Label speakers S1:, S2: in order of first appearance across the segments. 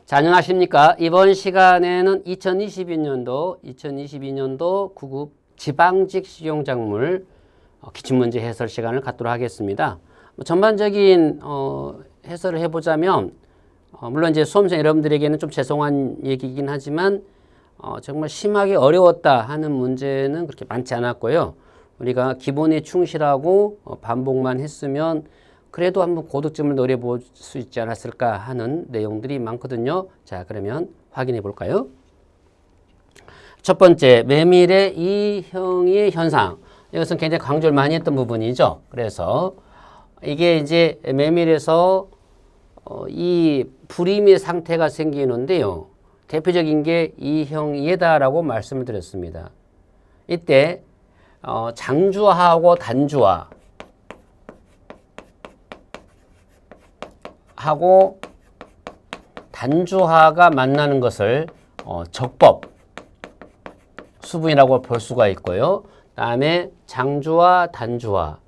S1: 자, 안녕하십니까. 이번 시간에는 2022년도 9급 지방직 식용작물 기출문제 해설 시간을 갖도록 하겠습니다. 전반적인 해설을 해보자면 물론 이제 수험생 여러분들에게는 좀 죄송한 얘기이긴 하지만 정말 심하게 어려웠다 하는 문제는 그렇게 많지 않았고요. 우리가 기본에 충실하고 반복만 했으면 그래도 한번 고득점을 노려볼 수 있지 않았을까 하는 내용들이 많거든요. 자, 그러면 확인해 볼까요? 첫 번째, 메밀의 이형의 현상. 이것은 굉장히 강조를 많이 했던 부분이죠. 그래서 이게 이제 메밀에서 이 불임의 상태가 생기는데요. 대표적인 게 이형이다라고 말씀을 드렸습니다. 이때 장주하고 단주하 하고 단주하가 만나는 것을 적법 수분이라고 볼 수가 있고요. 다음에 장주하, 단주하,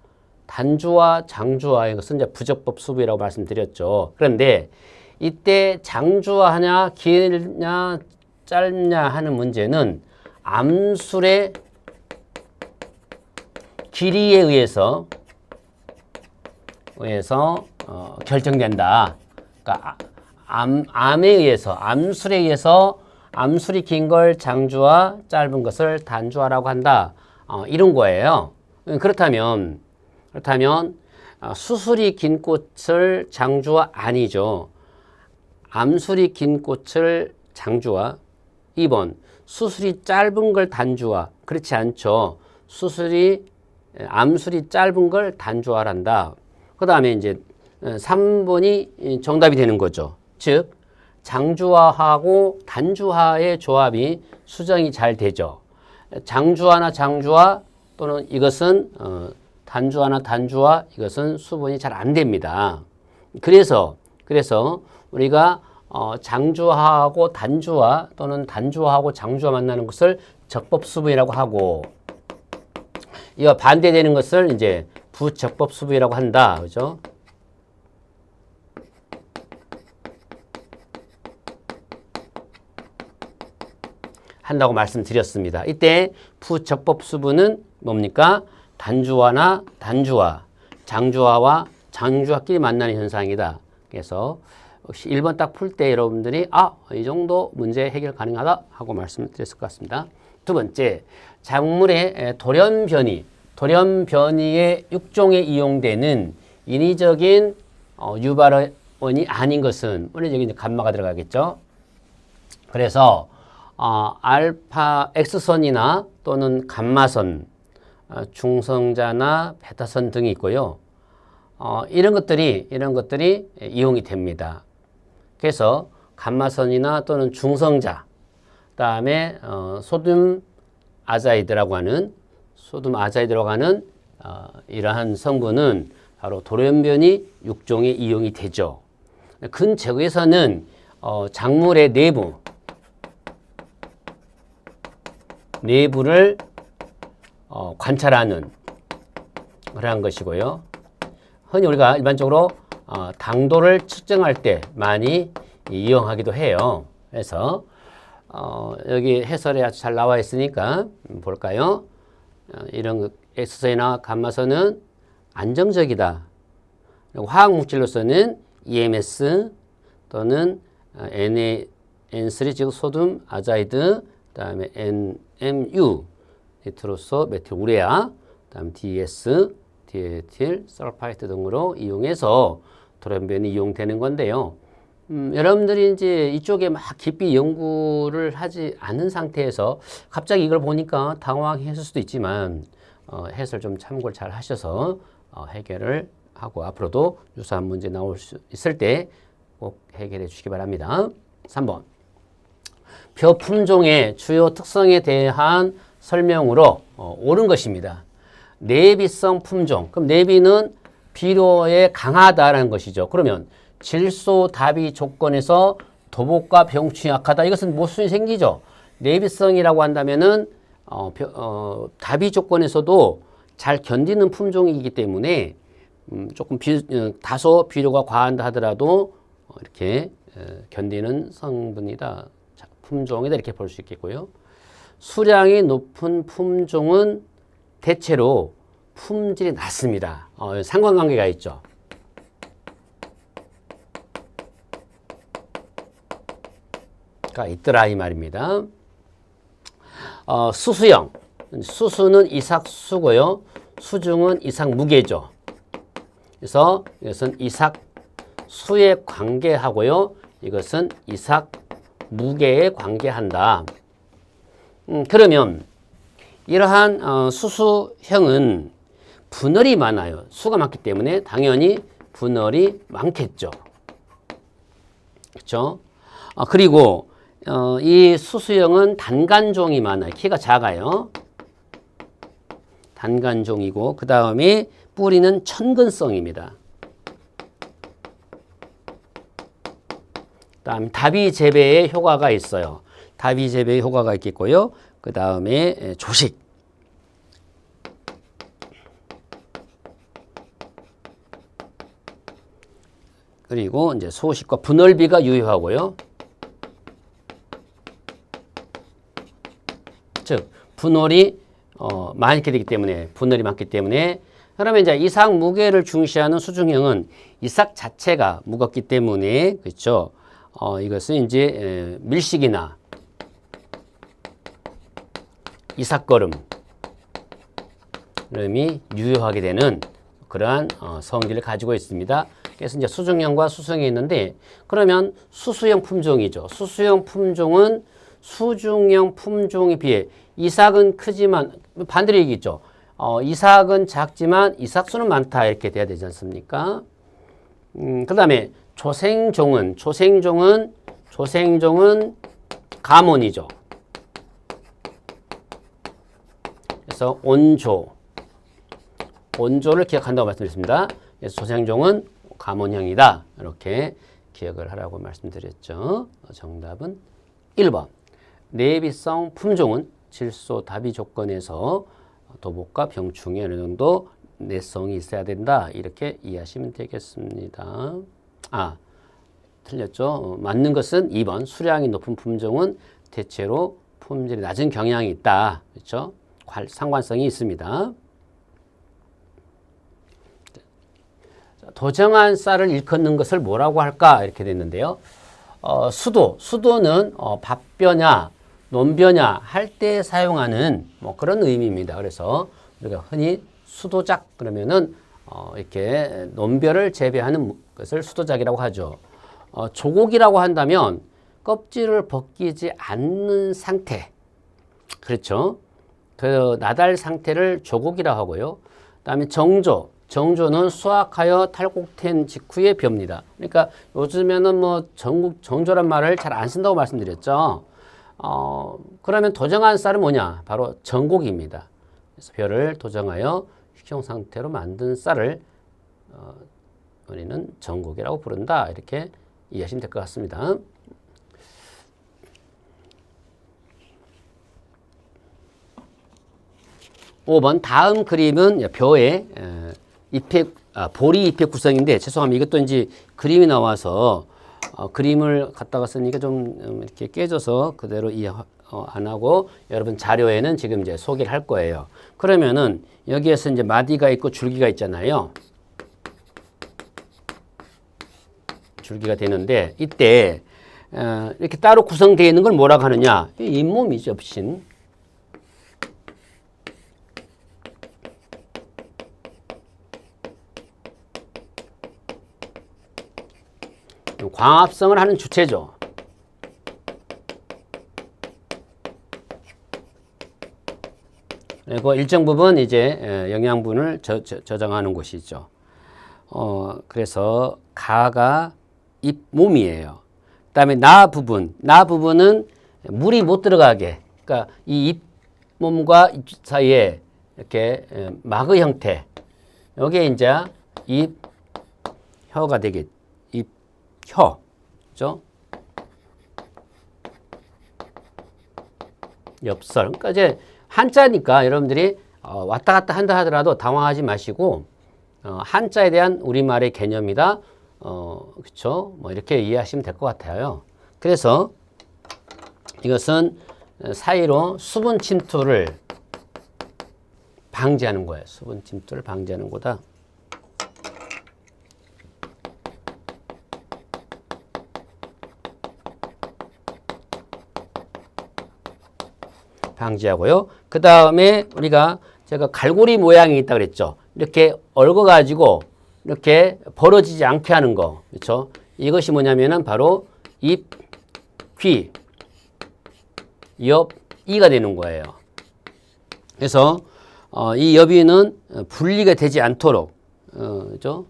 S1: 단주하, 장주하 이것은 이제 부적법 수분이라고 말씀드렸죠. 그런데 이때 장주하냐 길냐 짧냐 하는 문제는 암술의 길이에 의해서 결정된다. 그러니까 암에 의해서, 암술에 의해서 암술이 긴 걸 장주하, 짧은 것을 단주하라고 한다. 이런 거예요. 그렇다면 수술이 긴 꽃을 장주하 아니죠. 암술이 긴 꽃을 장주하. 2번 수술이 짧은 걸 단주하. 그렇지 않죠. 암술이 짧은 걸 단주하란다. 그 다음에 이제 3번이 정답이 되는 거죠. 즉 장주하하고 단주하의 조합이 수정이 잘 되죠. 장주하나 장주하 또는 이것은 단주하나 단주하 이것은 수분이 잘 안 됩니다. 그래서 우리가 장주하하고 단주하 또는 단주하하고 장주하 만나는 것을 적법 수분이라고 하고 이와 반대되는 것을 이제 부적법 수분이라고 한다. 그죠? 한다고 말씀드렸습니다. 이때 부적법 수분은 뭡니까? 단주하나 단주하, 장주하와 장주하끼리 만나는 현상이다. 그래서 혹시 1번 딱 풀 때 여러분들이 이 정도 문제 해결 가능하다 하고 말씀을 드렸을 것 같습니다. 두 번째, 작물의 돌연변이의 육종에 이용되는 인위적인 유발원이 아닌 것은 물론 여기 이제 감마가 들어가겠죠. 그래서 알파 X선이나 또는 감마선, 중성자나 베타선 등이 있고요. 이런 것들이 이용이 됩니다. 그래서 감마선이나 또는 중성자, 그다음에 소듐 아자이드라고 하는 이러한 성분은 바로 돌연변이 육종에 이용이 되죠. 근저에서는 작물의 내부를 관찰하는 그러한 것이고요. 흔히 우리가 일반적으로 당도를 측정할 때 많이 이용하기도 해요. 그래서 여기 해설에 아주 잘 나와 있으니까 볼까요? 이런 X선이나 감마선은 안정적이다. 화학물질로서는 EMS 또는 N3 즉 소듐 아자이드, 그다음에 NMU 니트로소 메틸 우레아, 그다음 DS 디에틸 설파이트 등으로 이용해서 돌연변이 이용되는 건데요. 여러분들이 이제 이쪽에 막 깊이 연구를 하지 않은 상태에서 갑자기 이걸 보니까 당황했을 수도 있지만 해설 좀 참고를 잘 하셔서 해결을 하고 앞으로도 유사한 문제 나올 수 있을 때 꼭 해결해 주시기 바랍니다. 3번. 벼 품종의 주요 특성에 대한 설명으로 옳은 것입니다. 내비성 품종. 그럼 내비는 비료에 강하다라는 것이죠. 그러면 질소 다비 조건에서 도복과 병충이 약하다. 이것은 모순이 생기죠. 내비성이라고 한다면은 다비 조건에서도 잘 견디는 품종이기 때문에 조금 다소 비료가 과한다 하더라도 이렇게 견디는 성분이다. 자, 품종이다 이렇게 볼 수 있겠고요. 수량이 높은 품종은 대체로 품질이 낮습니다. 상관관계가 있죠. 가 있더라 이 말입니다. 수수형, 수수는 이삭수고요. 수중은 이삭무게죠. 그래서 이것은 이삭수에 관계하고요. 이것은 이삭무게에 관계한다. 그러면 이러한 수수형은 분열이 많아요. 수가 많기 때문에 당연히 분열이 많겠죠. 그렇죠? 그리고 이 수수형은 단간종이 많아요. 키가 작아요. 단간종이고 그 다음에 뿌리는 천근성입니다. 다음 다비 재배에 효과가 있어요. 다비 재배에 효과가 있겠고요. 그 다음에 조식. 그리고 이제 소식과 분열비가 유효하고요. 즉 분열이 많게 되기 때문에 분열이 많기 때문에 그러면 이제 이삭 무게를 중시하는 수중형은 이삭 자체가 무겁기 때문에 그렇죠. 이것은 이제 밀식이나 이삭거름이 유효하게 되는 그러한 성질을 가지고 있습니다. 그래서 이제 수중형과 수수형이 있는데 그러면 수수형 품종이죠. 수수형 품종은 수중형 품종에 비해 이삭은 크지만 반대로 얘기했죠. 이삭은 작지만 이삭수는 많다 이렇게 돼야 되지 않습니까? 그 다음에 조생종은 가몬이죠. 그래서 온조를 기억한다고 말씀드렸습니다. 그래서 조생종은 가몬형이다. 이렇게 기억을 하라고 말씀드렸죠. 정답은 1번. 내비성 품종은 질소 다비 조건에서 도복과 병충해 어느 정도 내성이 있어야 된다. 이렇게 이해하시면 되겠습니다. 틀렸죠. 맞는 것은 2번. 수량이 높은 품종은 대체로 품질이 낮은 경향이 있다. 그렇죠? 상관성이 있습니다. 도정한 쌀을 일컫는 것을 뭐라고 할까? 이렇게 됐는데요. 수도는 밥벼냐, 논벼냐 할 때 사용하는 뭐 그런 의미입니다. 그래서 우리가 흔히 수도작 그러면은 이렇게 논벼를 재배하는 것을 수도작이라고 하죠. 조곡이라고 한다면 껍질을 벗기지 않는 상태. 그렇죠. 그 나달 상태를 조곡이라고 하고요. 그다음에 정조는 수확하여 탈곡된 직후에 벼입니다. 그러니까 요즘에는 뭐 정조란 말을 잘 안 쓴다고 말씀드렸죠. 그러면 도정한 쌀은 뭐냐? 바로 정곡입니다. 그래서 벼를 도정하여 식용 상태로 만든 쌀을 우리는 정곡이라고 부른다. 이렇게 이해하시면 될 것 같습니다. (5번) 다음 그림은 벼의 보리 잎의 구성인데 죄송합니다. 이것도 이제 그림이 나와서 그림을 갖다가 쓰니까 좀 이렇게 깨져서 그대로 이해 안 하고 여러분 자료에는 지금 이제 소개를 할 거예요. 그러면은 여기에서 이제 마디가 있고 줄기가 있잖아요. 줄기가 되는데 이때 이렇게 따로 구성되어 있는 걸 뭐라고 하느냐? 잇몸이죠, 신. 광합성을 하는 주체죠. 그리고 일정 부분 이제 영양분을 저장하는 곳이죠. 그래서 가가 잎몸이에요. 그다음에 나 부분은 물이 못 들어가게. 그러니까 이 잎몸과 잎 사이에 이렇게 마그 형태. 여기에 이제 잎혀가 되겠. 혀죠. 엽설. 그러니까 이제 한자니까 여러분들이 왔다 갔다 한다 하더라도 당황하지 마시고 한자에 대한 우리말의 개념이다. 그쵸? 뭐 이렇게 이해하시면 될 것 같아요. 그래서 이것은 사이로 수분 침투를 방지하는 거예요. 수분 침투를 방지하는 거다. 방지하고요. 그 다음에 제가 갈고리 모양이 있다 그랬죠. 이렇게 얽어가지고 이렇게 벌어지지 않게 하는 거. 그렇죠? 이것이 뭐냐면은 바로 입, 귀, 옆, 이가 되는 거예요. 그래서 이 여비는 분리가 되지 않도록 그죠?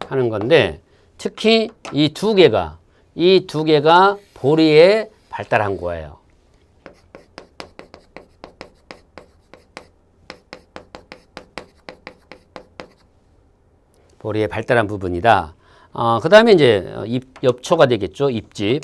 S1: 하는 건데 특히 이 두 개가 보리에 발달한 거예요. 보리에 발달한 부분이다. 그 다음에 이제 엽초가 되겠죠. 잎집.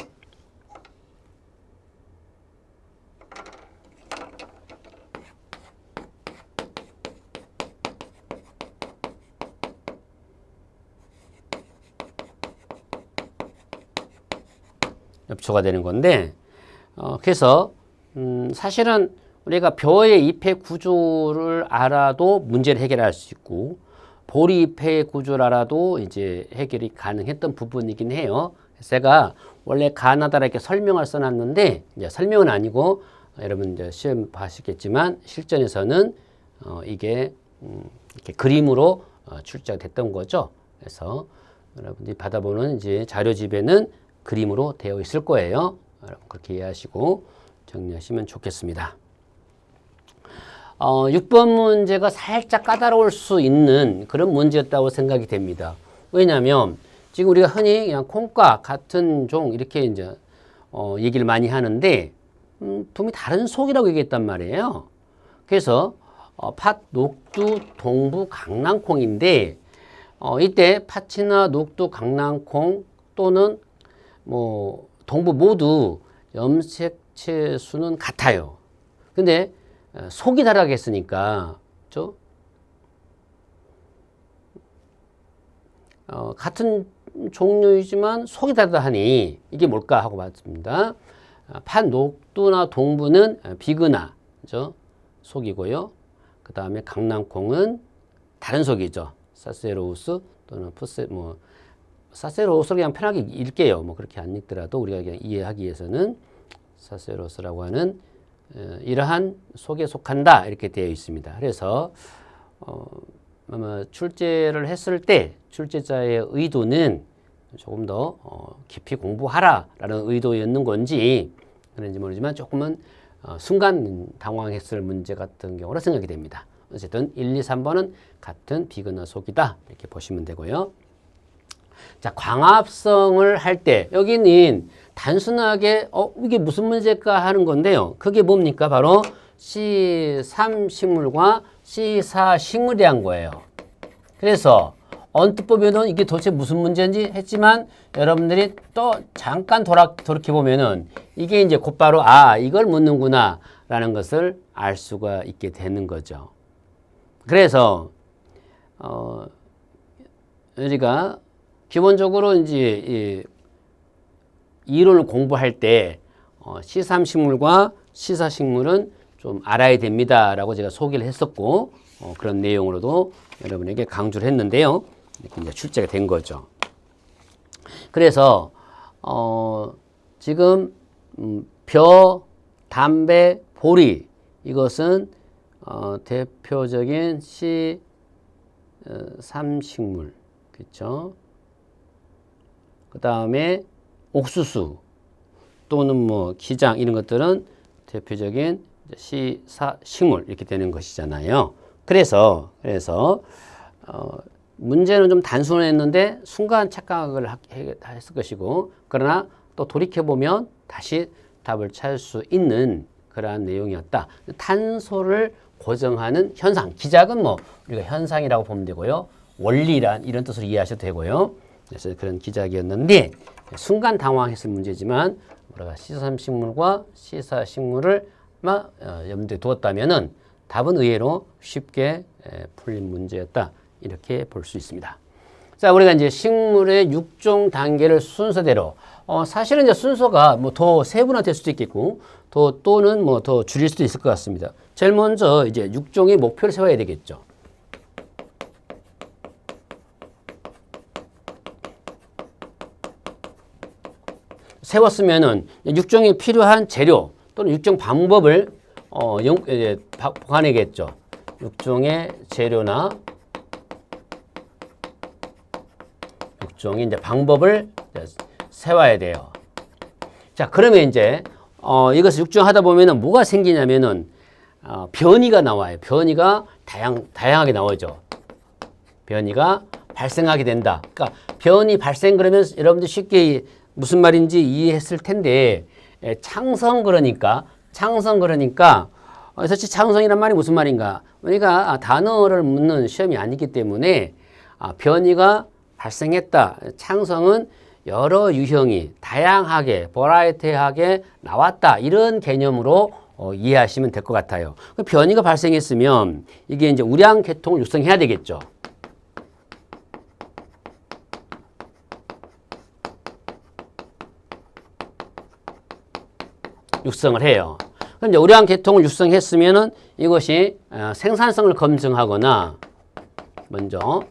S1: 엽초가 되는 건데, 그래서 사실은 우리가 벼의 잎의 구조를 알아도 문제를 해결할 수 있고, 보리 잎의 구조를 알아도 이제 해결이 가능했던 부분이긴 해요. 제가 원래 가나다라 이렇게 설명을 써놨는데, 이제 설명은 아니고, 여러분 이제 시험 봐시겠지만, 실전에서는 이게 이렇게 그림으로 출제가 됐던 거죠. 그래서 여러분들이 받아보는 이제 자료집에는 그림으로 되어 있을 거예요. 여러분 그렇게 이해하시고 정리하시면 좋겠습니다. 6번 문제가 살짝 까다로울 수 있는 그런 문제였다고 생각이 됩니다. 왜냐하면 지금 우리가 흔히 그냥 콩과 같은 종 이렇게 이제 얘기를 많이 하는데 분명히 다른 속이라고 얘기했단 말이에요. 그래서 팥, 녹두, 동부, 강낭콩인데 이때 팥이나 녹두, 강낭콩 또는 뭐 동부 모두 염색체 수는 같아요. 근데 속이 다르겠으니까 그렇죠? 같은 종류이지만 속이 다르다 하니 이게 뭘까 하고 봤습니다. 팥, 녹두나 동부는 비그나 그렇죠? 속이고요. 그 다음에 강낭콩은 다른 속이죠. 사세로우스 또는 사세로우스를 그냥 편하게 읽게요. 뭐 그렇게 안 읽더라도 우리가 그냥 이해하기 위해서는 사세로우스라고 하는 이러한 속에 속한다 이렇게 되어 있습니다. 그래서 아마 출제를 했을 때 출제자의 의도는 조금 더 깊이 공부하라라는 의도였는 건지 그런지 모르지만 조금은 순간 당황했을 문제 같은 경우로 생각이 됩니다. 어쨌든 1, 2, 3번은 같은 비그너 속이다 이렇게 보시면 되고요. 자, 광합성을 할 때 여기는 단순하게 이게 무슨 문제일까 하는 건데요. 그게 뭡니까? 바로 C3 식물과 C4 식물이 한 거예요. 그래서 언뜻 보면은 이게 도대체 무슨 문제인지 했지만 여러분들이 또 잠깐 돌이켜 보면은 이게 이제 곧바로 이걸 묻는구나 라는 것을 알 수가 있게 되는 거죠. 그래서 우리가 기본적으로 이제 이론을 공부할 때 C3 식물과 C4 식물은 좀 알아야 됩니다라고 제가 소개를 했었고 그런 내용으로도 여러분에게 강조를 했는데요. 이렇게 이제 출제가 된 거죠. 그래서 지금 벼, 담배, 보리 이것은 대표적인 C3 식물 그렇죠? 그 다음에 옥수수 또는 뭐 기장 이런 것들은 대표적인 C4 식물 이렇게 되는 것이잖아요. 그래서 문제는 좀 단순했는데 순간 착각을 했을 것이고 그러나 또 돌이켜보면 다시 답을 찾을 수 있는 그러한 내용이었다. 탄소를 고정하는 현상, 기작은 뭐 우리가 현상이라고 보면 되고요. 원리란 이런 뜻으로 이해하셔도 되고요. 그래서 그런 기작이었는데 순간 당황했을 문제지만 우리가 C3 식물과 C4 식물을 염두에 두었다면은 답은 의외로 쉽게 풀린 문제였다. 이렇게 볼 수 있습니다. 자, 우리가 이제 식물의 6종 단계를 순서대로 사실은 이제 순서가 뭐 더 세분화될 수도 있겠고 또는 뭐 더 줄일 수도 있을 것 같습니다. 제일 먼저 이제 6종의 목표를 세워야 되겠죠. 세웠으면은 6종이 필요한 재료 또는 6종 방법을 보관해야겠죠. 6종의 재료나 6종의 이제 방법을 세워야 돼요. 자, 그러면 이제 이것을 6종 하다 보면은 뭐가 생기냐면은 변이가 나와요. 변이가 다양하게 나오죠. 변이가 발생하게 된다. 그러니까 변이 발생 그러면 여러분들 쉽게 무슨 말인지 이해했을 텐데 창성 그러니까 사실 창성이란 말이 무슨 말인가? 그러니까 단어를 묻는 시험이 아니기 때문에 변이가 발생했다. 창성은 여러 유형이 다양하게 버라이어티하게 나왔다. 이런 개념으로 이해하시면 될 것 같아요. 변이가 발생했으면 이게 이제 우량계통을 육성해야 되겠죠. 육성을 해요. 그럼 이제 우량계통을 육성했으면은 이것이 생산성을 검증하거나 먼저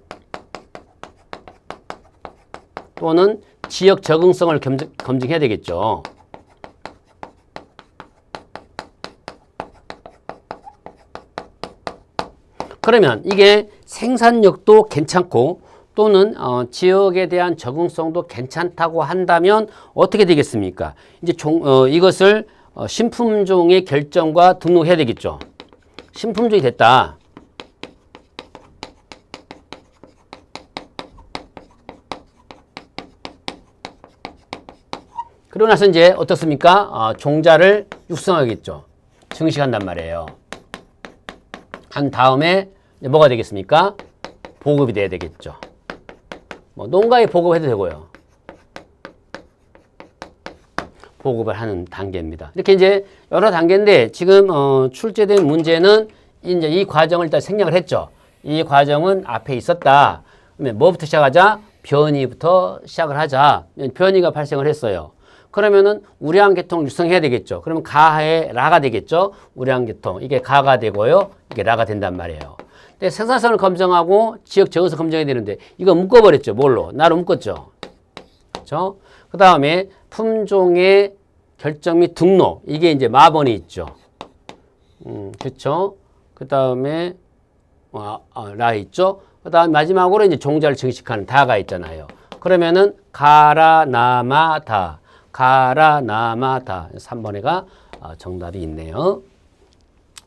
S1: 또는 지역 적응성을 검증해야 되겠죠. 그러면 이게 생산력도 괜찮고 또는 지역에 대한 적응성도 괜찮다고 한다면 어떻게 되겠습니까? 이제 이것을 신품종의 결정과 등록해야 되겠죠. 신품종이 됐다. 그러고 나서 이제 어떻습니까? 종자를 육성하겠죠. 증식한단 말이에요. 한 다음에 뭐가 되겠습니까? 보급이 돼야 되겠죠. 뭐 농가에 보급해도 되고요. 보급을 하는 단계입니다. 이렇게 이제 여러 단계인데 지금 출제된 문제는 이제 이 과정을 일단 생략을 했죠. 이 과정은 앞에 있었다. 그러면 뭐부터 시작하자? 변이부터 시작을 하자. 변이가 발생을 했어요. 그러면은 우량계통을 육성해야 되겠죠. 그러면 가에 라가 되겠죠. 우량계통. 이게 가가 되고요. 이게 라가 된단 말이에요. 근데 생산성을 검증하고 지역 적응성 검증해야 되는데 이거 묶어버렸죠. 뭘로? 나로 묶었죠. 그렇죠? 그 다음에 품종의 결정 및 등록. 이게 이제 마번이 있죠. 그렇죠? 그 다음에 라 있죠. 그 다음 마지막으로 이제 종자를 증식하는 다가 있잖아요. 그러면은 가라 나마다. 가라 나마다 3번에가 정답이 있네요.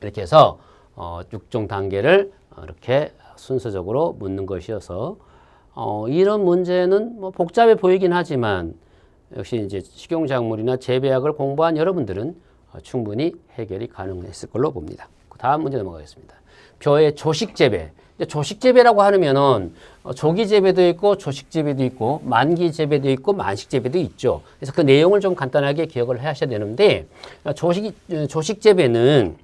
S1: 이렇게 해서 6종 단계를 이렇게 순서적으로 묻는 것이어서 이런 문제는 뭐 복잡해 보이긴 하지만 역시 이제 식용작물이나 재배학을 공부한 여러분들은 충분히 해결이 가능했을 걸로 봅니다. 다음 문제 넘어가겠습니다. 벼의 조식재배. 조식재배라고 하면은 조기재배도 있고 조식재배도 있고 만기재배도 있고 만식재배도 있죠. 그래서 그 내용을 좀 간단하게 기억을 하셔야 되는데 조식재배는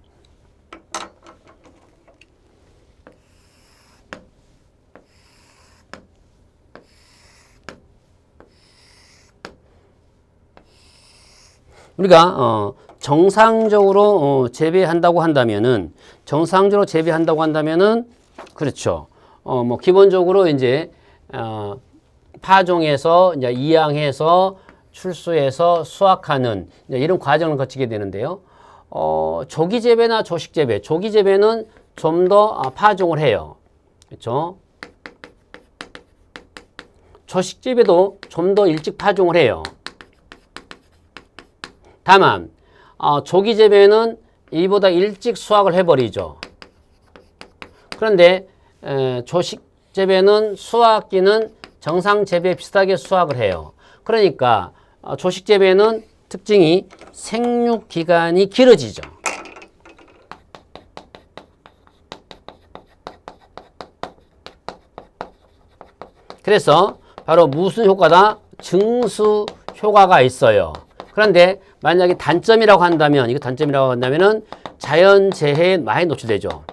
S1: 우리가 정상적으로 재배한다고 한다면은 그렇죠. 뭐 기본적으로 이제 파종해서 이제 이양해서 출수해서 수확하는 이런 과정을 거치게 되는데요. 조기 재배나 조식 재배, 조기 재배는 좀 더 파종을 해요. 그렇죠? 조식 재배도 좀 더 일찍 파종을 해요. 다만 조기 재배는 이보다 일찍 수확을 해버리죠. 그런데 조식 재배는 수확기는 정상 재배 비슷하게 수확을 해요. 그러니까 조식 재배는 특징이 생육 기간이 길어지죠. 그래서 바로 무슨 효과다? 증수 효과가 있어요. 그런데 만약에 단점이라고 한다면, 이거 단점이라고 한다면은 자연재해에 많이 노출되죠.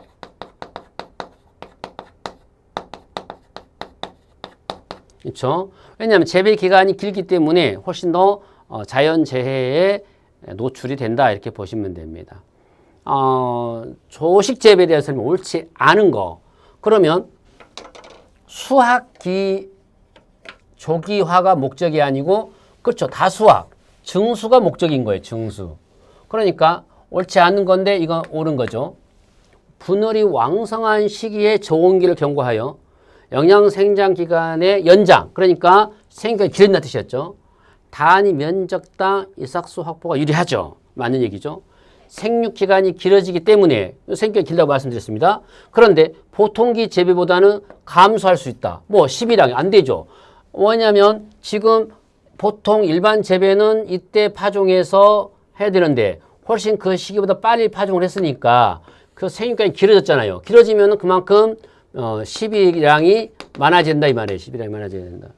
S1: 그렇죠? 왜냐하면 재배 기간이 길기 때문에 훨씬 더 자연재해에 노출이 된다 이렇게 보시면 됩니다. 조식 재배에 대해서는 옳지 않은 거. 그러면 수확기 조기화가 목적이 아니고 그렇죠. 다수확, 증수가 목적인 거예요. 증수. 그러니까 옳지 않은 건데 이건 옳은 거죠. 분열이 왕성한 시기에 저온기를 경고하여 영양 생장 기간의 연장, 그러니까 생기가 길어진다는 뜻이었죠. 단위 면적당 이삭수 확보가 유리하죠. 맞는 얘기죠. 생육 기간이 길어지기 때문에 생기가 길다고 말씀드렸습니다. 그런데 보통기 재배보다는 감소할 수 있다. 뭐 10일량이 안 되죠. 왜냐하면 지금 보통 일반 재배는 이때 파종해서 해야 되는데 훨씬 그 시기보다 빨리 파종을 했으니까 그 생육기간이 길어졌잖아요. 길어지면 그만큼 12일량이 많아진다 이 말이에요. 12일량이 많아져야 된다.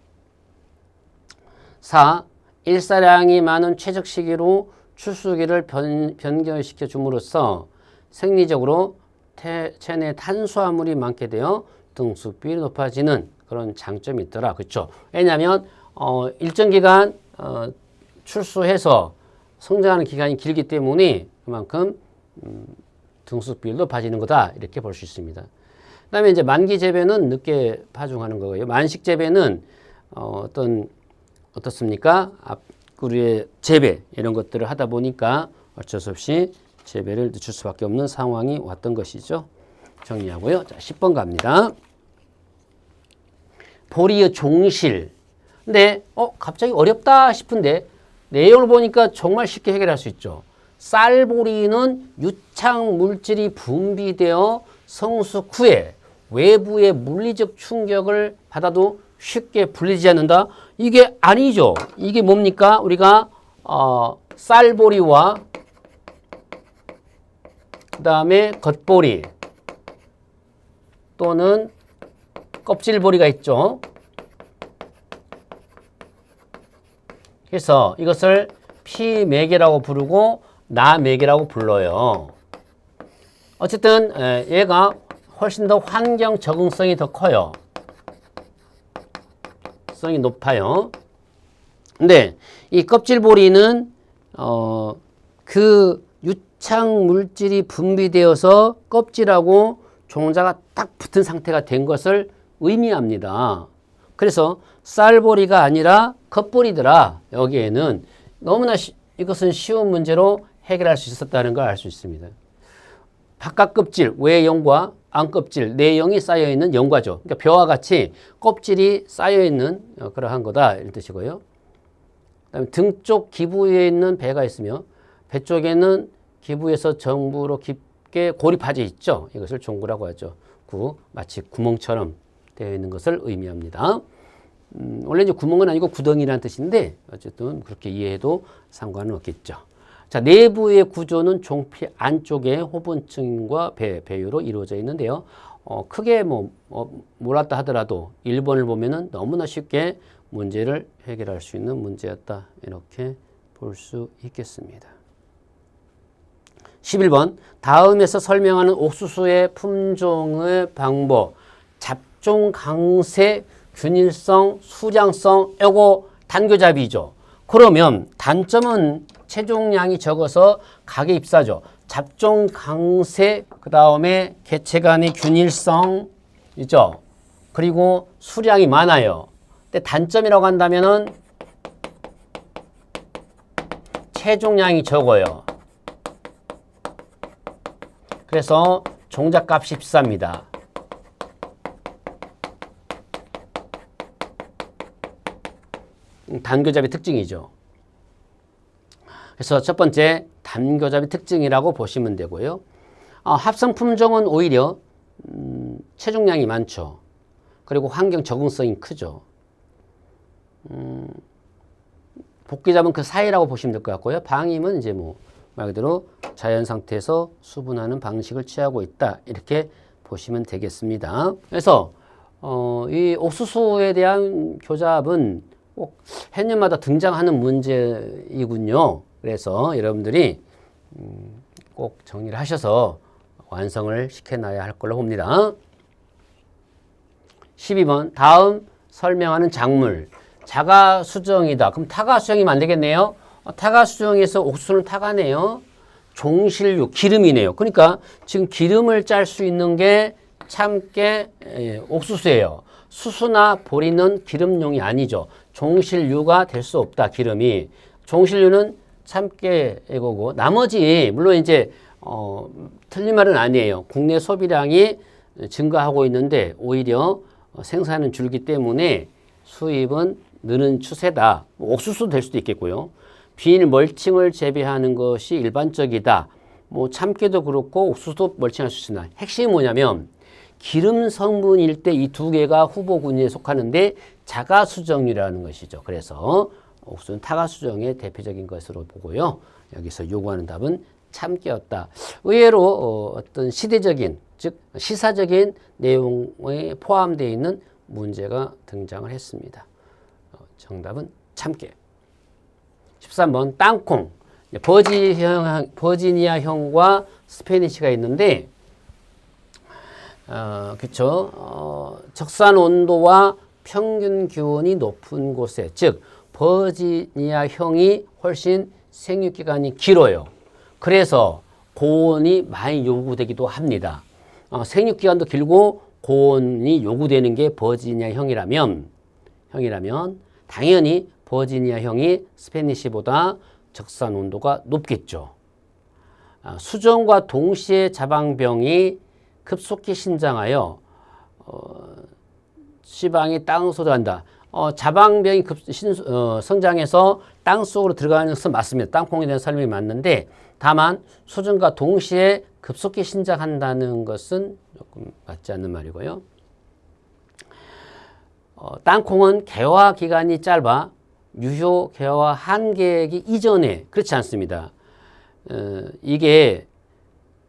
S1: 4. 일사량이 많은 최적 시기로 출수기를 변경시켜 줌으로써 생리적으로 체내 탄수화물이 많게 되어 등수비율이 높아지는 그런 장점이 있더라. 그렇죠? 왜냐하면 일정 기간 출수해서 성장하는 기간이 길기 때문에 그만큼 등수비율도 높아지는 거다 이렇게 볼 수 있습니다. 그다음에 이제 만기 재배는 늦게 파종하는 거고요. 만식 재배는 어떻습니까? 앞구리의 재배 이런 것들을 하다 보니까 어쩔 수 없이 재배를 늦출 수밖에 없는 상황이 왔던 것이죠. 정리하고요. 자, 10번 갑니다. 보리의 종실. 근데 갑자기 어렵다 싶은데 내용을 보니까 정말 쉽게 해결할 수 있죠. 쌀보리는 유착 물질이 분비되어 성숙 후에 외부의 물리적 충격을 받아도 쉽게 분리되지 않는다? 이게 아니죠. 이게 뭡니까? 우리가 쌀보리와 그 다음에 겉보리 또는 껍질보리가 있죠. 그래서 이것을 피매개라고 부르고 나매개라고 불러요. 어쨌든 얘가 훨씬 더 환경 적응성이 더 커요. 성이 높아요. 근데 이 껍질보리는 그 유착 물질이 분비되어서 껍질하고 종자가 딱 붙은 상태가 된 것을 의미합니다. 그래서 쌀보리가 아니라 겉보리더라. 여기에는 너무나 이것은 쉬운 문제로 해결할 수 있었다는 걸 알 수 있습니다. 바깥 껍질, 외영과 안껍질, 내영이 쌓여있는 영과죠. 그러니까 벼와 같이 껍질이 쌓여있는 그러한 거다 이런 뜻이고요. 그다음에 등 쪽 기부에 있는 배가 있으며 배 쪽에는 기부에서 정부로 깊게 골이 파져 있죠. 이것을 종구라고 하죠. 마치 구멍처럼 되어 있는 것을 의미합니다. 원래 이제 구멍은 아니고 구덩이라는 뜻인데 어쨌든 그렇게 이해해도 상관은 없겠죠. 자, 내부의 구조는 종피 안쪽에 호분층과 배유로 이루어져 있는데요. 크게 몰랐다 하더라도 1번을 보면은 너무나 쉽게 문제를 해결할 수 있는 문제였다. 이렇게 볼 수 있겠습니다. 11번. 다음에서 설명하는 옥수수의 품종의 방법. 잡종 강세, 균일성, 수량성, 요거 단교잡이죠. 그러면 단점은 체종량이 적어서 가격이 비싸죠. 잡종 강세, 그 다음에 개체 간의 균일성 있죠. 그리고 수량이 많아요. 근데 단점이라고 한다면은 체종량이 적어요. 그래서 종잣값이 비쌉니다. 단교잡이 특징이죠. 그래서 첫 번째 단교잡이 특징이라고 보시면 되고요. 합성 품종은 오히려 체중량이 많죠. 그리고 환경 적응성이 크죠. 복귀잡은 그 사이라고 보시면 될 것 같고요. 방임은 이제 말 그대로 자연 상태에서 수분하는 방식을 취하고 있다. 이렇게 보시면 되겠습니다. 그래서 이 옥수수에 대한 교잡은 꼭 해년마다 등장하는 문제이군요. 그래서 여러분들이 꼭 정리를 하셔서 완성을 시켜놔야 할 걸로 봅니다. 12번 다음 설명하는 작물 자가수정이다. 그럼 타가수정이면 안 되겠네요. 타가수정에서 옥수수는 타가네요. 종실류 기름이네요. 그러니까 지금 기름을 짤 수 있는 게 참깨 옥수수예요. 수수나 보리는 기름용이 아니죠. 종실류가 될 수 없다. 기름이. 종실류는 참깨고고 나머지 물론 이제 틀린 말은 아니에요. 국내 소비량이 증가하고 있는데 오히려 생산은 줄기 때문에 수입은 느는 추세다. 옥수수도 될 수도 있겠고요. 비닐 멀칭을 재배하는 것이 일반적이다. 뭐 참깨도 그렇고 옥수수도 멀칭할 수 있으나 핵심이 뭐냐면 기름 성분일 때 이 두 개가 후보군에 속하는데 자가수정이라는 것이죠. 그래서 옥수수는 타가수정의 대표적인 것으로 보고요. 여기서 요구하는 답은 참깨였다. 의외로 어떤 시대적인 즉 시사적인 내용에 포함되어 있는 문제가 등장을 했습니다. 정답은 참깨. 13번 땅콩. 버지니아형과 스페니시가 있는데 그쵸. 적산 온도와 평균 기온이 높은 곳에 즉 버지니아형이 훨씬 생육기간이 길어요. 그래서 고온이 많이 요구되기도 합니다. 생육기간도 길고 고온이 요구되는 게 버지니아형이라면 당연히 버지니아형이 스페니시보다 적산 온도가 높겠죠. 수정과 동시에 자방병이 급속히 신장하여 시방이 땅속으로 들어간다. 자방병이 성장해서 땅속으로 들어가는 것은 맞습니다. 땅콩에 대한 설명이 맞는데 다만 수정과 동시에 급속히 신장한다는 것은 조금 맞지 않는 말이고요. 땅콩은 개화 기간이 짧아 유효 개화 한계기 이전에 그렇지 않습니다. 이게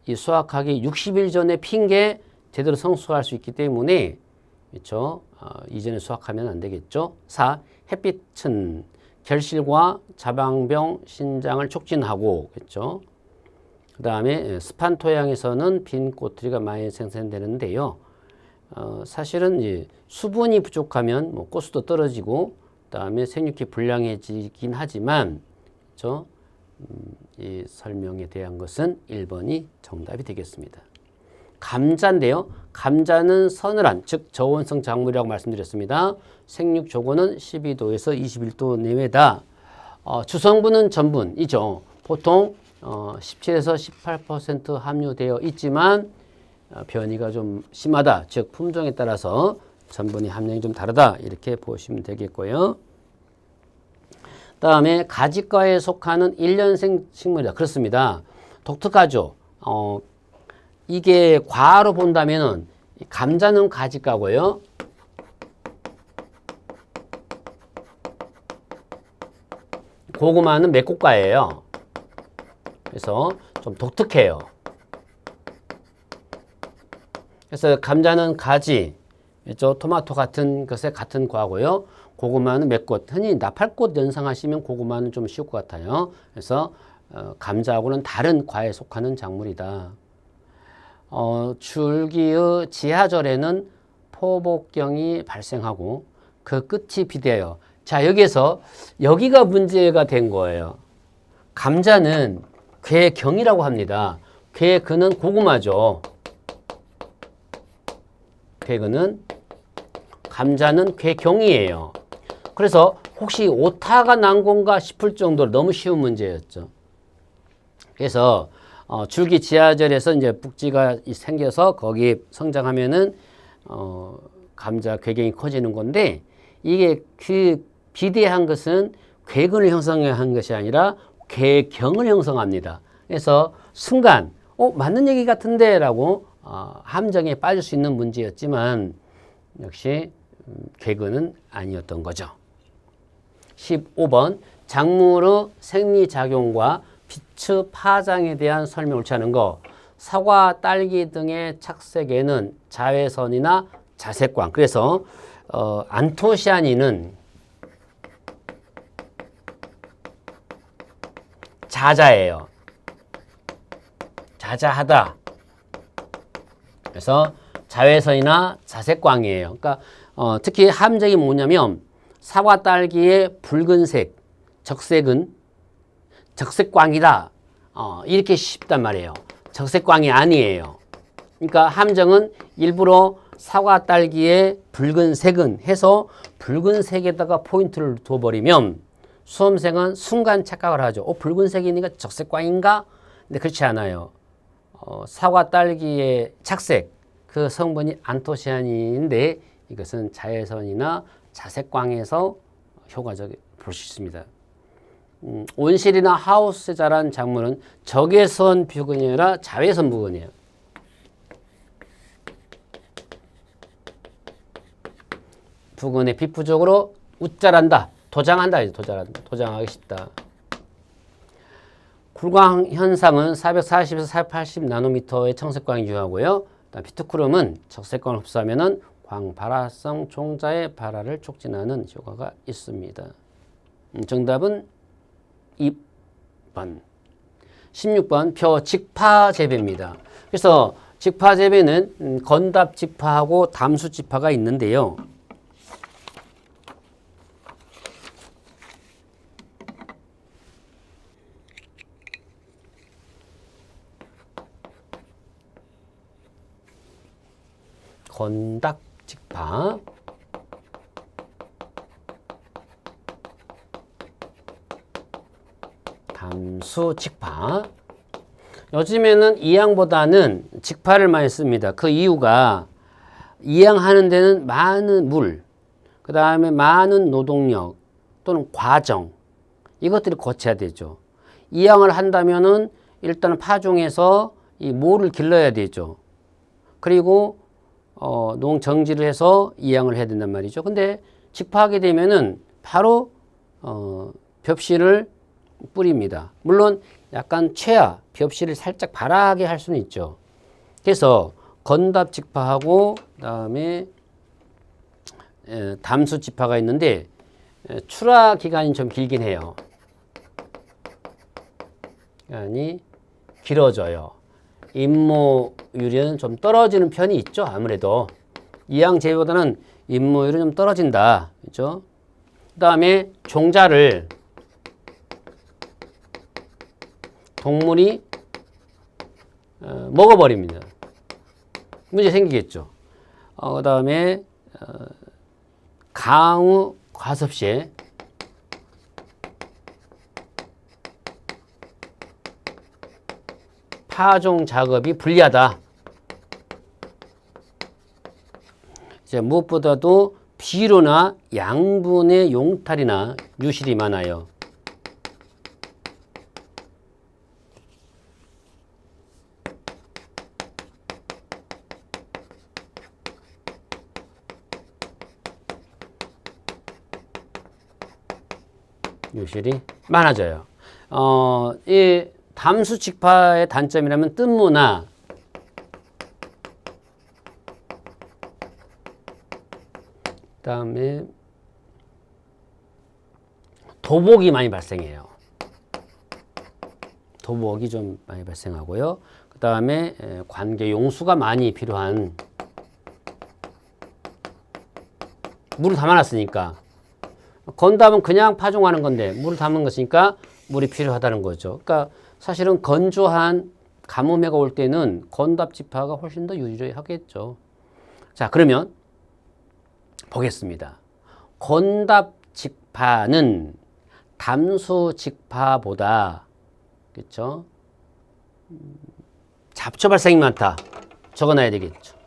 S1: 이 수확하기 60일 전에 핀 게 제대로 성숙할 수 있기 때문에 그렇죠. 이전에 수확하면 안 되겠죠. 4. 햇빛은 결실과 자방병 신장을 촉진하고 그렇죠. 그 다음에 습한 토양에서는 빈 꼬투리가 많이 생산되는데요. 사실은 이제 수분이 부족하면 뭐 꽃수도 떨어지고 그다음에 생육기 불량해지긴 하지만 그렇죠? 이 설명에 대한 것은 1번이 정답이 되겠습니다. 감자인데요. 감자는 서늘한 즉 저온성 작물이라고 말씀드렸습니다. 생육 조건은 12도에서 21도 내외다. 주성분은 전분이죠. 보통 17에서 18% 함유되어 있지만 변이가 좀 심하다. 즉 품종에 따라서 전분의 함량이 좀 다르다. 이렇게 보시면 되겠고요. 다음에 가지과에 속하는 1년생 식물이다. 그렇습니다. 독특하죠. 이게 과로 본다면은 감자는 가지과고요. 고구마는 맺고과예요. 그래서 좀 독특해요. 그래서 감자는 가지, 그렇죠? 토마토 같은 것에 같은 과고요. 고구마는 맺꽃. 흔히 나팔꽃 연상하시면 고구마는 좀 쉬울 것 같아요. 그래서 감자하고는 다른 과에 속하는 작물이다. 줄기의 지하절에는 포복경이 발생하고 그 끝이 비대해요. 자, 여기가 문제가 된 거예요. 감자는 괴경이라고 합니다. 괴근은 고구마죠. 괴근은 감자는 괴경이에요. 그래서 혹시 오타가 난 건가 싶을 정도로 너무 쉬운 문제였죠. 그래서 줄기 지하절에서 이제 북지가 생겨서 거기 성장하면은 감자 괴경이 커지는 건데 이게 그 비대한 것은 괴근을 형성한 것이 아니라 괴경을 형성합니다. 그래서 순간 맞는 얘기 같은데 라고 함정에 빠질 수 있는 문제였지만 역시 괴근은 아니었던 거죠. 15번 작물의 생리작용과 빛의 파장에 대한 설명을 취하는 거. 사과, 딸기 등의 착색에는 자외선이나 자색광 그래서 안토시아닌은 자자예요. 자자하다. 그래서 자외선이나 자색광이에요. 그러니까 특히 함정이 뭐냐면 사과 딸기의 붉은색, 적색은 적색광이다. 이렇게 쉽단 말이에요. 적색광이 아니에요. 그러니까 함정은 일부러 사과 딸기의 붉은색은 해서 붉은색에다가 포인트를 둬버리면 수험생은 순간 착각을 하죠. 붉은색이니까 적색광인가? 근데 그렇지 않아요. 사과 딸기의 착색, 그 성분이 안토시아닌인데 이것은 자외선이나 자색광에서 효과적이 볼 수 있습니다. 온실이나 하우스에 자란 작물은 적외선 부근이 아니라 자외선 부근이에요. 부근의 빛 부족으로 웃자란다. 도장한다. 도장하기 쉽다. 굴광 현상은 440에서 480 나노미터의 청색광이 유효하고요. 피트크롬은 적색광을 흡수하면은 광발화성 종자의 발화를 촉진하는 효과가 있습니다. 정답은 2번. 16번 표 직파 재배입니다. 그래서 직파 재배는 건답 직파하고 담수 직파가 있는데요. 건답 직파, 담수 직파. 요즘에는 이양보다는 직파를 많이 씁니다. 그 이유가 이양하는 데는 많은 물, 그 다음에 많은 노동력 또는 과정, 이것들을 거쳐야 되죠. 이양을 한다면은 일단 파종해서 이 모를 길러야 되죠. 그리고 농정지를 해서 이양을 해야 된단 말이죠. 근데 직파하게 되면은 바로 벽실을 뿌립니다. 물론 약간 최하 벽실을 살짝 바라게 할 수는 있죠. 그래서 건답 직파하고 그다음에 담수 직파가 있는데 출하 기간이 좀 길긴 해요. 기간이 길어져요. 임모율은 좀 떨어지는 편이 있죠. 아무래도 이양제보다는 임모율은 좀 떨어진다. 그렇죠? 그다음에 종자를 동물이 먹어버립니다. 문제 생기겠죠. 그다음에 강우 과습 시에 파종 작업이 불리하다. 이제 무엇보다도 비료나 양분의 용탈이나 유실이 많아요. 유실이 많아져요. 이 담수 직파의 단점이라면 뜬무나 그다음에 도복이 많이 발생해요. 도복이 좀 많이 발생하고요. 그다음에 관계 용수가 많이 필요한, 물을 담아놨으니까 건담은 그냥 파종하는 건데 물을 담은 것이니까 물이 필요하다는 거죠. 그러니까 사실은 건조한 가뭄해가 올 때는 건답 직파가 훨씬 더 유리하겠죠. 자, 그러면 보겠습니다. 건답 직파는 담수 직파보다 그렇죠? 잡초 발생이 많다. 적어놔야 되겠죠.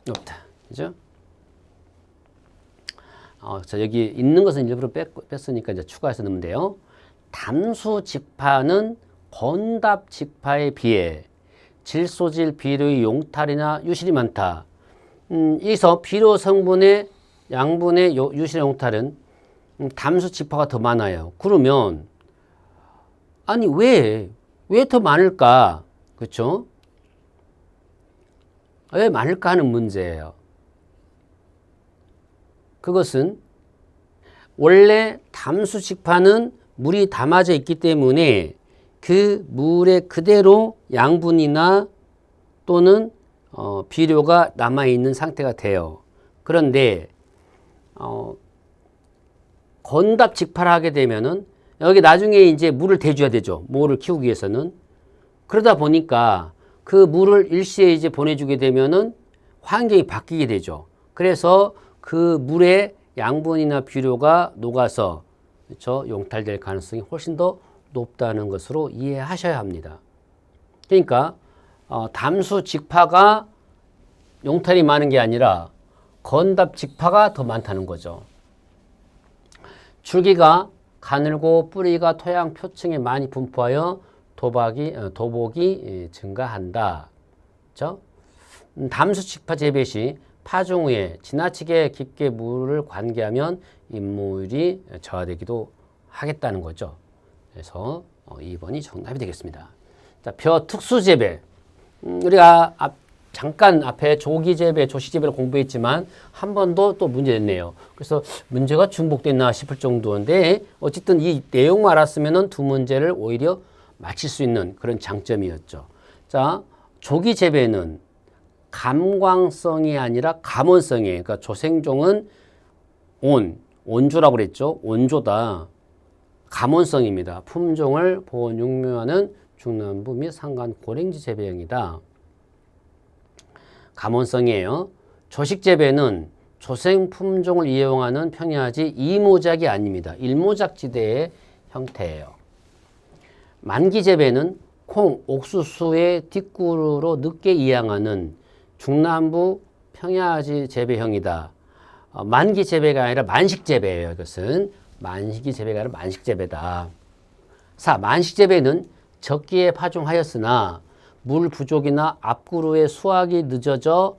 S1: 없다. 그죠? 자, 여기 있는 것은 일부러 뺐으니까 이제 추가해서 넣으면 돼요. 담수 직파는 건답 직파에 비해 질소질 비료의 용탈이나 유실이 많다. 여기서 비료 성분의 양분의 유실의 용탈은 담수 직파가 더 많아요. 그러면 아니 왜 더 많을까? 그렇죠? 왜 많을까 하는 문제예요. 그것은 원래 담수 직파는 물이 담아져 있기 때문에 그 물에 그대로 양분이나 또는 비료가 남아있는 상태가 돼요. 그런데 건답 직파를 하게 되면은 여기 나중에 이제 물을 대줘야 되죠. 모를 키우기 위해서는. 그러다 보니까 그 물을 일시에 이제 보내주게 되면은 환경이 바뀌게 되죠. 그래서 그 물에 양분이나 비료가 녹아서 그렇죠? 용탈될 가능성이 훨씬 더 높다는 것으로 이해하셔야 합니다. 그러니까 담수 직파가 용탈이 많은 게 아니라 건답 직파가 더 많다는 거죠. 줄기가 가늘고 뿌리가 토양 표층에 많이 분포하여 도복이 증가한다. 그렇죠? 담수 직파 재배 시 파종 후에 지나치게 깊게 물을 관계하면 잇모율이 저하되기도 하겠다는 거죠. 그래서 2번이 정답이 되겠습니다. 자, 벼 특수 재배. 우리가 잠깐 앞에 조기 재배, 조시 재배를 공부했지만 한 번도 또 문제 냈네요. 그래서 문제가 중복됐나 싶을 정도인데 어쨌든 이 내용만 알았으면은 두 문제를 오히려 맞힐 수 있는 그런 장점이었죠. 자, 조기 재배는 감광성이 아니라 감원성이에요. 그러니까 조생종은 온조라고 그랬죠. 온조다. 감원성입니다. 품종을 보온 육묘하는 중남부 및 산간 고랭지 재배형이다. 감원성이에요. 조식 재배는 조생 품종을 이용하는 평야지 이모작이 아닙니다. 일모작지대의 형태예요. 만기 재배는 콩, 옥수수의 뒷구로 늦게 이양하는 중남부 평야지 재배형이다. 만기 재배가 아니라 만식 재배예요. 이것은 만식이 재배가 아니라 만식 재배다. 4. 만식 재배는 적기에 파종하였으나 물 부족이나 앞구루의 수확이 늦어져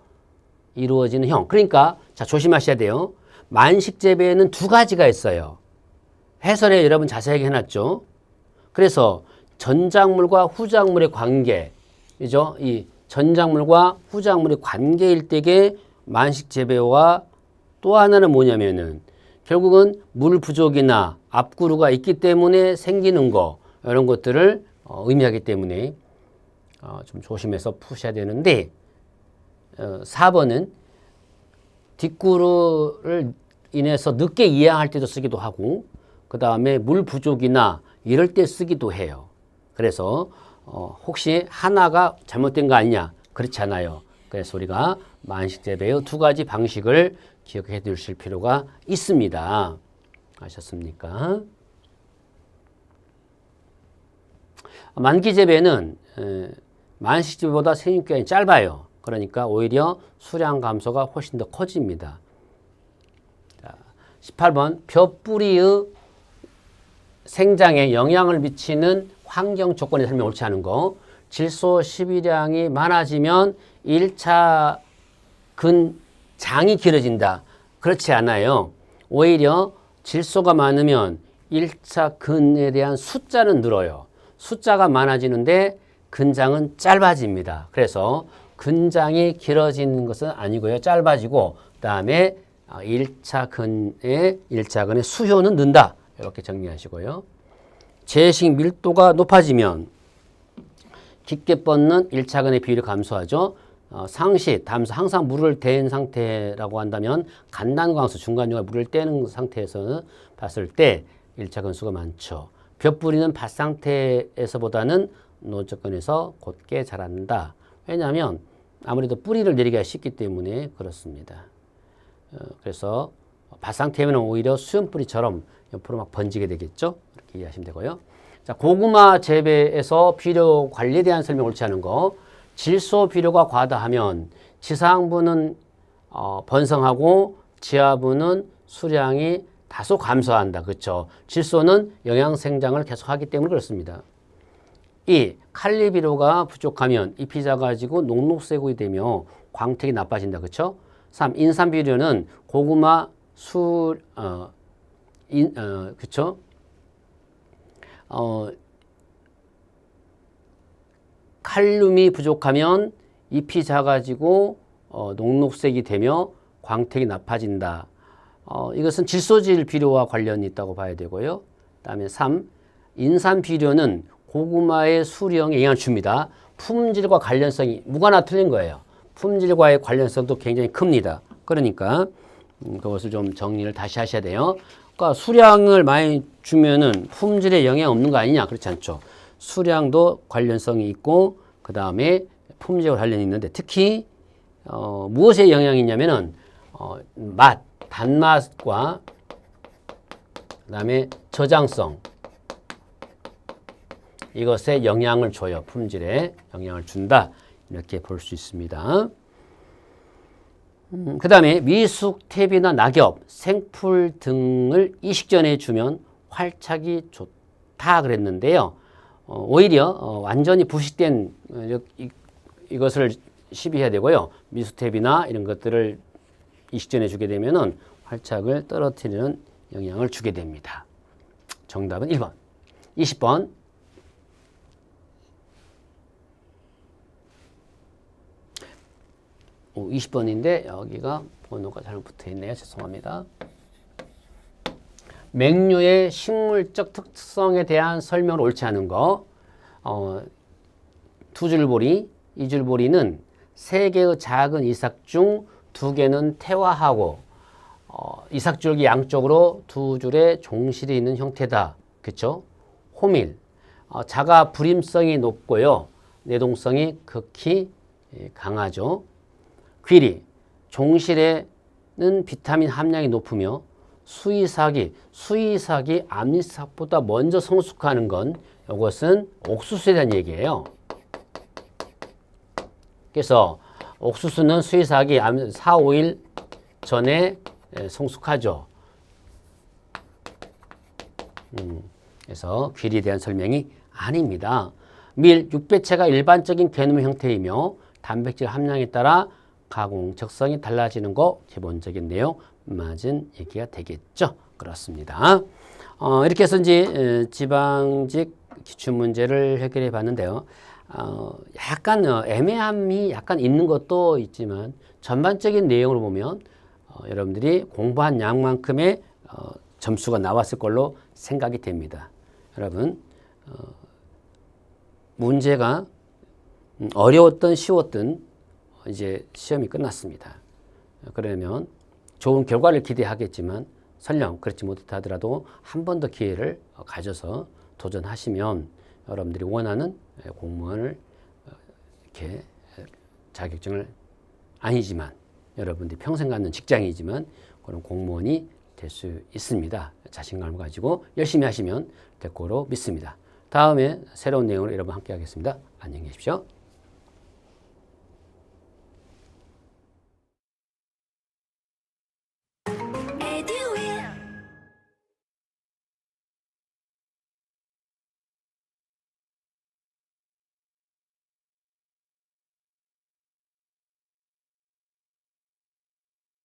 S1: 이루어지는 형. 그러니까 자 조심하셔야 돼요. 만식 재배에는 두 가지가 있어요. 해설에 여러분 자세하게 해놨죠. 그래서 전작물과 후작물의 관계, 그죠? 이 전작물과 후작물의 관계일 때의 만식 재배와 또 하나는 뭐냐면은 결국은 물 부족이나 앞구루가 있기 때문에 생기는 거 이런 것들을 의미하기 때문에 좀 조심해서 푸셔야 되는데 4번은 뒷구루를 인해서 늦게 이양할 때도 쓰기도 하고 그 다음에 물 부족이나 이럴 때 쓰기도 해요. 그래서 혹시 하나가 잘못된 거 아니냐? 그렇지 않아요. 그래서 우리가 만식 재배의 두 가지 방식을 기억해 두실 필요가 있습니다. 아셨습니까? 만기 재배는 만식 재배보다 생육기간이 짧아요. 그러니까 오히려 수량 감소가 훨씬 더 커집니다. 자, 18번 벼뿌리의 생장에 영향을 미치는 환경 조건의 설명 옳지 않은 거. 질소 시비량이 많아지면 1차 근장이 길어진다. 그렇지 않아요. 오히려 질소가 많으면 1차 근에 대한 숫자는 늘어요. 숫자가 많아지는데 근장은 짧아집니다. 그래서 근장이 길어지는 것은 아니고요. 짧아지고 그다음에 1차 근의 수효는 는다. 이렇게 정리하시고요. 재식 밀도가 높아지면 깊게 뻗는 1차근의 비율이 감소하죠. 상시, 담수, 항상 물을 댄 상태라고 한다면 간단광수, 중간중간 물을 떼는 상태에서는 봤을 때 1차근 수가 많죠. 벼뿌리는 밭 상태에서보다는 노적근에서 곧게 자란다. 왜냐하면 아무래도 뿌리를 내리기가 쉽기 때문에 그렇습니다. 그래서 밭 상태면 오히려 수염뿌리처럼 옆으로 막 번지게 되겠죠. 이렇게 이해하시면 되고요. 자, 고구마 재배에서 비료 관리에 대한 설명 옳지 않은 거. 질소 비료가 과다하면 지상부는 번성하고 지하부는 수량이 다소 감소한다. 그렇죠? 질소는 영양 생장을 계속하기 때문에 그렇습니다. 2. 칼리 비료가 부족하면 잎이 작아지고 녹록색이 되며 광택이 나빠진다. 그렇죠? 3. 인삼 비료는 고구마 그렇죠? 칼륨이 부족하면 잎이 작아지고 녹록색이 되며 광택이 나빠진다. 이것은 질소질 비료와 관련이 있다고 봐야 되고요. 그다음에 3. 인산 비료는 고구마의 수령에 영향을 줍니다. 품질과 관련성이 무관하나 틀린 거예요. 품질과의 관련성도 굉장히 큽니다. 그러니까 그것을 좀 정리를 다시 하셔야 돼요. 그러니까 수량을 많이 주면은 품질에 영향 없는 거 아니냐? 그렇지 않죠. 수량도 관련성이 있고 그 다음에 품질과 관련이 있는데 특히 무엇에 영향이 있냐면은 맛, 단맛과 그 다음에 저장성 이것에 영향을 줘요. 품질에 영향을 준다. 이렇게 볼 수 있습니다. 그 다음에 미숙, 퇴비나 낙엽, 생풀 등을 이식전에 주면 활착이 좋다 그랬는데요. 오히려 완전히 부식된 이것을 시비해야 되고요. 미숙, 퇴비나 이런 것들을 이식전에 주게 되면은 활착을 떨어뜨리는 영향을 주게 됩니다. 정답은 1번. 20번. 20번인데 여기가 번호가 잘못 붙어 있네요. 죄송합니다. 맹류의 식물적 특성에 대한 설명을 옳지 않은 거. 두 줄보리, 이 줄보리는 세 개의 작은 이삭 중 두 개는 태화하고 이삭줄기 양쪽으로 두 줄의 종실이 있는 형태다. 그렇죠? 호밀. 자가 불임성이 높고요. 내동성이 극히 강하죠. 귀리. 종실에는 비타민 함량이 높으며 수이삭이 암이삭보다 먼저 성숙하는 건 이것은 옥수수에 대한 얘기예요. 그래서 옥수수는 수이삭이 4, 5일 전에 성숙하죠. 그래서 귀리에 대한 설명이 아닙니다. 밀, 육배체가 일반적인 괴물 형태이며 단백질 함량에 따라 가공 적성이 달라지는 거 기본적인 내용 맞은 얘기가 되겠죠. 그렇습니다. 이렇게 해서 이제 지방직 기출문제를 해결해 봤는데요. 약간 애매함이 약간 있는 것도 있지만 전반적인 내용으로 보면 여러분들이 공부한 양만큼의 점수가 나왔을 걸로 생각이 됩니다. 여러분 문제가 어려웠든 쉬웠든 이제 시험이 끝났습니다. 그러면 좋은 결과를 기대하겠지만 설령 그렇지 못하더라도 한 번 더 기회를 가져서 도전하시면 여러분들이 원하는 공무원을 이렇게 자격증을 아니지만 여러분들이 평생 갖는 직장이지만 그런 공무원이 될 수 있습니다. 자신감을 가지고 열심히 하시면 될 거로 믿습니다. 다음에 새로운 내용으로 여러분 함께 하겠습니다. 안녕히 계십시오.